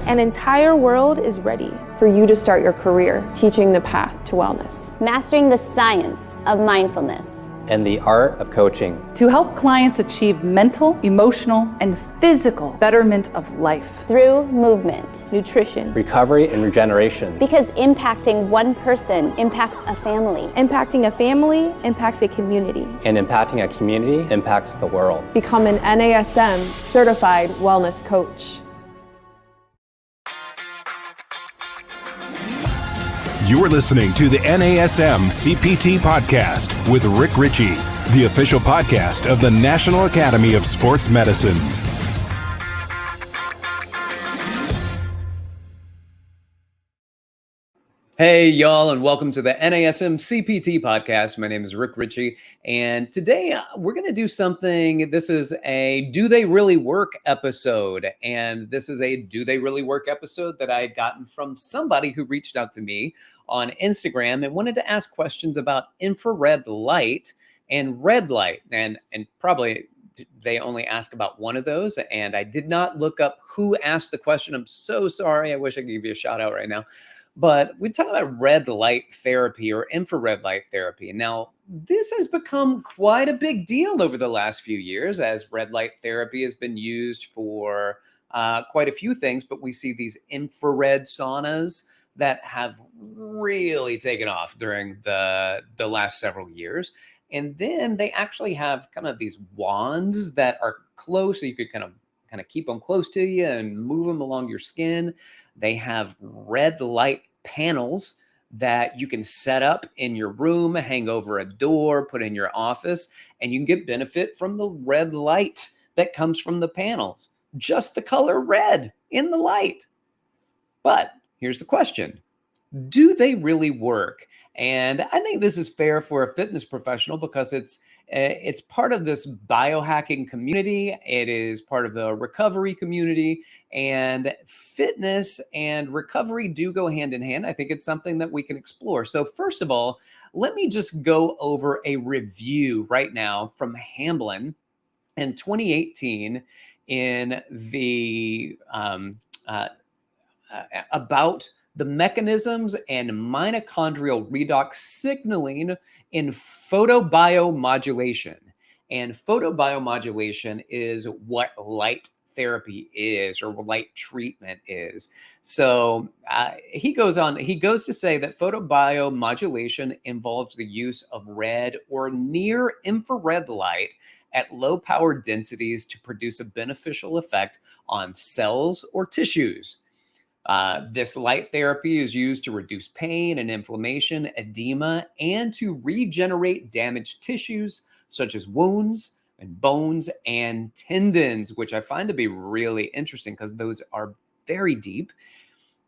An entire world is ready for you to start your career teaching the path to wellness. Mastering the science of mindfulness. And the art of coaching. To help clients achieve mental, emotional, and physical betterment of life. Through movement, nutrition, recovery, and regeneration. Because impacting one person impacts a family. Impacting a family impacts a community. And impacting a community impacts the world. Become an NASM certified wellness coach. You're listening to the NASM-CPT Podcast with Rick Richey, the official podcast of the National Academy of Sports Medicine. Hey, y'all, and welcome to the NASM-CPT Podcast. My name is Rick Richey, and today we're going to do something. This is a Do They Really Work episode, and this is a Do They Really Work episode that I had gotten from somebody who reached out to me on Instagram and wanted to ask questions about infrared light and red light, and probably they only ask about one of those, and I did not look up who asked the question. I'm so sorry. I wish I could give you a shout out right now. But we talk about red light therapy or infrared light therapy. Now, this has become quite a big deal over the last few years as red light therapy has been used for quite a few things. But we see these infrared saunas that have really taken off during the last several years. And then they actually have kind of these wands that are close, so you could kind of keep them close to you and move them along your skin. They have red light panels that you can set up in your room, hang over a door, put in your office, and you can get benefit from the red light that comes from the panels. Just the color red in the light. But here's the question. Do they really work? And I think this is fair for a fitness professional because it's part of this biohacking community. It is part of the recovery community, and fitness and recovery do go hand in hand. I think it's something that we can explore. So first of all, let me just go over a review right now from Hamblin in 2018 in the about the mechanisms and mitochondrial redox signaling in photobiomodulation. And photobiomodulation is what light therapy is, or what light treatment is. So he goes to say that photobiomodulation involves the use of red or near infrared light at low power densities to produce a beneficial effect on cells or tissues. This light therapy is used to reduce pain and inflammation, edema, and to regenerate damaged tissues such as wounds and bones and tendons, which I find to be really interesting because those are very deep.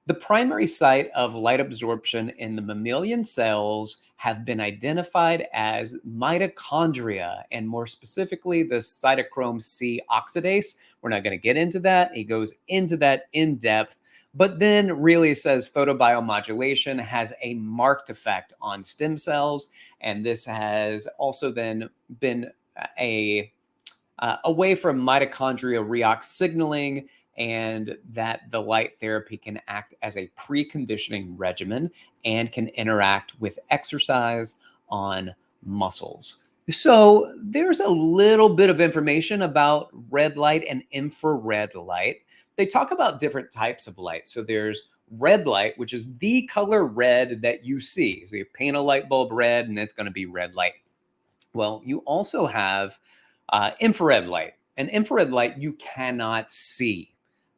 The primary site of light absorption in the mammalian cells have been identified as mitochondria, and more specifically, the cytochrome C oxidase. We're not going to get into that. He goes into that in depth. But then really says photobiomodulation has a marked effect on stem cells. And this has also then been away from mitochondrial redox signaling, and that the light therapy can act as a preconditioning regimen and can interact with exercise on muscles. So there's a little bit of information about red light and infrared light. They talk about different types of light. So there's red light, which is the color red that you see. So you paint a light bulb red and it's going to be red light. Well, you also have infrared light. And infrared light you cannot see.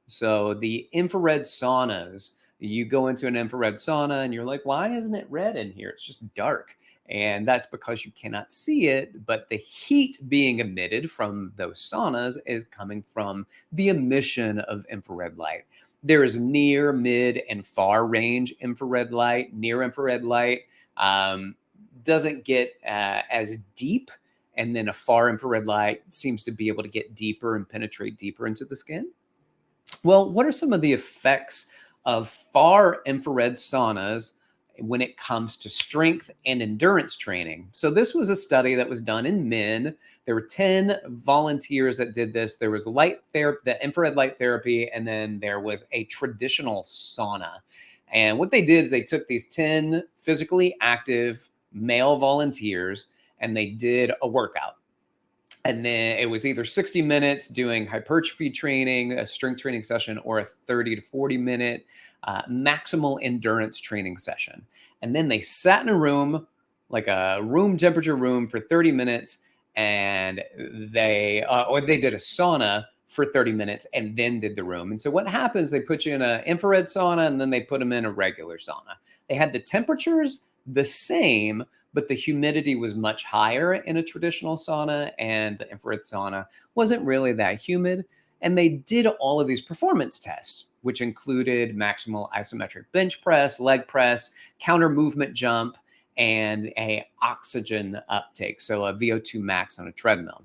So the infrared saunas, you go into an infrared sauna and you're like, why isn't it red in here? It's just dark. And that's because you cannot see it, but the heat being emitted from those saunas is coming from the emission of infrared light. There is near, mid, and far range infrared light. Near infrared light doesn't get as deep, and then a far infrared light seems to be able to get deeper and penetrate deeper into the skin. Well, what are some of the effects of far infrared saunas when it comes to strength and endurance training. So this was a study that was done in men. There were 10 volunteers that did this. There was light therapy, the infrared light therapy, and then there was a traditional sauna. And what they did is they took these 10 physically active male volunteers and they did a workout. And then it was either 60 minutes doing hypertrophy training, a strength training session, or a 30 to 40 minute maximal endurance training session. And then they sat in a room, like a room temperature room, for 30 minutes. And they did a sauna for 30 minutes and then did the room. And so what happens, they put you in an infrared sauna and then they put them in a regular sauna. They had the temperatures the same, but the humidity was much higher in a traditional sauna, and the infrared sauna wasn't really that humid. And they did all of these performance tests, which included maximal isometric bench press, leg press, counter movement jump, and a oxygen uptake, so a VO2 max on a treadmill.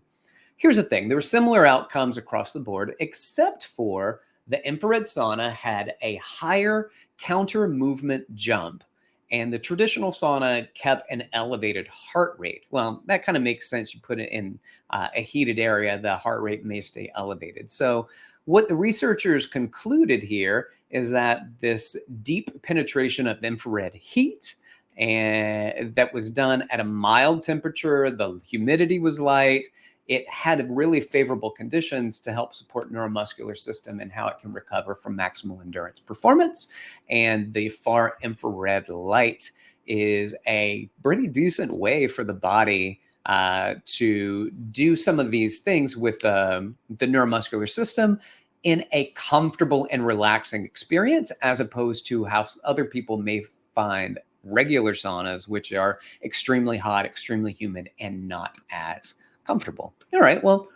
Here's the thing, there were similar outcomes across the board, except for the infrared sauna had a higher counter movement jump, and the traditional sauna kept an elevated heart rate. Well, that kind of makes sense. You put it in a heated area, the heart rate may stay elevated. So what the researchers concluded here is that this deep penetration of infrared heat, and that was done at a mild temperature, the humidity was light, it had really favorable conditions to help support neuromuscular system and how it can recover from maximal endurance performance. And the far infrared light is a pretty decent way for the body to do some of these things with the neuromuscular system in a comfortable and relaxing experience, as opposed to how other people may find regular saunas, which are extremely hot, extremely humid, and not as comfortable. All right, well,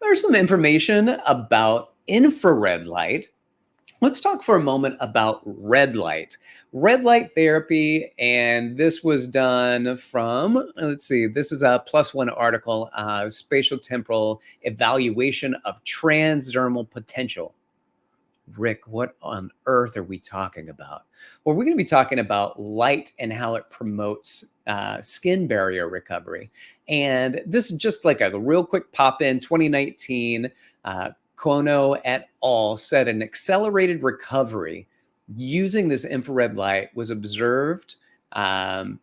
there's some information about infrared light. Let's talk for a moment about red light. Red light therapy, and this was done from, let's see, this is a PLOS ONE article, spatial temporal evaluation of transdermal potential. Rick, what on earth are we talking about? Well, we're going to be talking about light and how it promotes skin barrier recovery. And this is just like a real quick pop in. 2019, Kono et al. Said an accelerated recovery using this infrared light was observed, and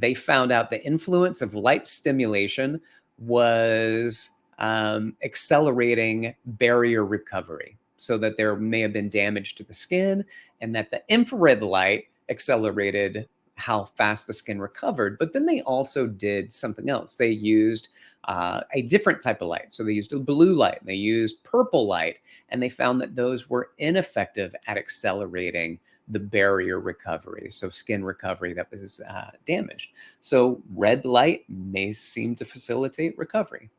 they found out the influence of light stimulation was accelerating barrier recovery, so that there may have been damage to the skin, and that the infrared light accelerated how fast the skin recovered. But then they also did something else. They used a different type of light. So they used a blue light, and they used purple light, and they found that those were ineffective at accelerating the barrier recovery, so skin recovery that was damaged. So red light may seem to facilitate recovery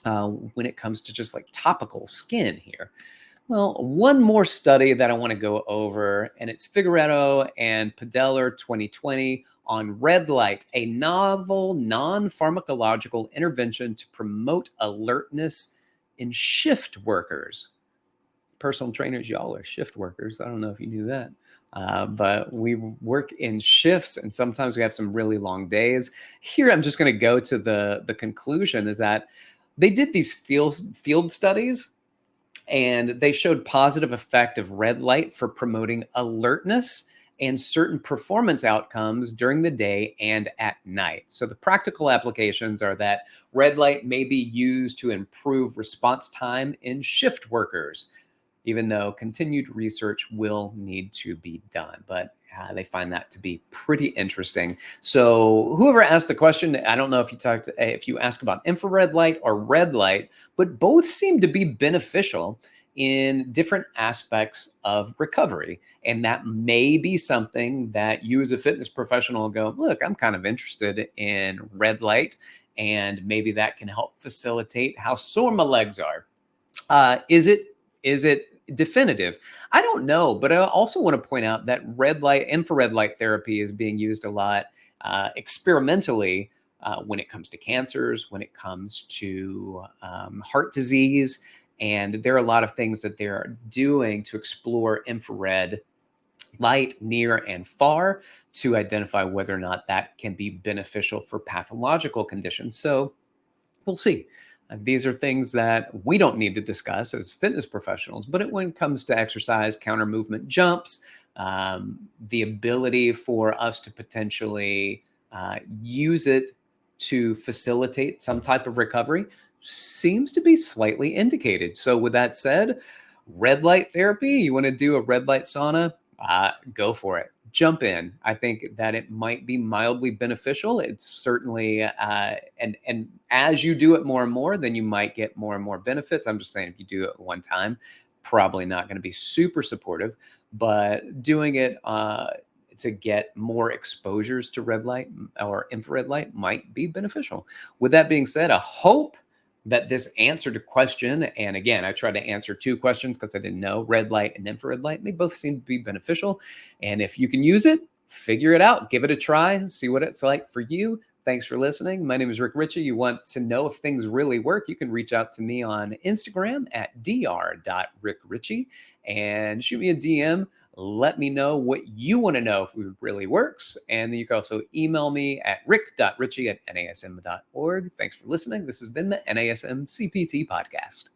when it comes to just like topical skin here. Well, one more study that I want to go over, and it's Figueredo and Padeller 2020 on red light, a novel non-pharmacological intervention to promote alertness in shift workers. Personal trainers, y'all are shift workers. I don't know if you knew that, but we work in shifts, and sometimes we have some really long days. Here, I'm just going to go to the conclusion is that they did these field studies, and they showed positive effect of red light for promoting alertness and certain performance outcomes during the day and at night. So the practical applications are that red light may be used to improve response time in shift workers, even though continued research will need to be done. But they find that to be pretty interesting. So whoever asked the question, I don't know if you ask about infrared light or red light, but both seem to be beneficial in different aspects of recovery. And that may be something that you as a fitness professional go, look, I'm kind of interested in red light, and maybe that can help facilitate how sore my legs are. Is it definitive? I don't know, but I also want to point out that infrared light therapy is being used a lot experimentally when it comes to cancers, when it comes to heart disease. And there are a lot of things that they're doing to explore infrared light, near, and far to identify whether or not that can be beneficial for pathological conditions. So we'll see. These are things that we don't need to discuss as fitness professionals, but when it comes to exercise, counter movement jumps, the ability for us to potentially use it to facilitate some type of recovery seems to be slightly indicated. So with that said, red light therapy, you want to do a red light sauna, go for it. Jump in. I think that it might be mildly beneficial. It's certainly, and as you do it more and more, then you might get more and more benefits. I'm just saying, if you do it one time, probably not going to be super supportive, but doing it to get more exposures to red light or infrared light might be beneficial. With that being said, I hope that this answered a question. And again, I tried to answer 2 questions because I didn't know red light and infrared light. And they both seem to be beneficial. And if you can use it, figure it out, give it a try, see what it's like for you. Thanks for listening. My name is Rick Richey. You want to know if things really work, you can reach out to me on Instagram at dr.rickrichey and shoot me a DM. Let me know what you want to know if it really works. And then you can also email me at rick.richey@nasm.org. Thanks for listening. This has been the NASM-CPT Podcast.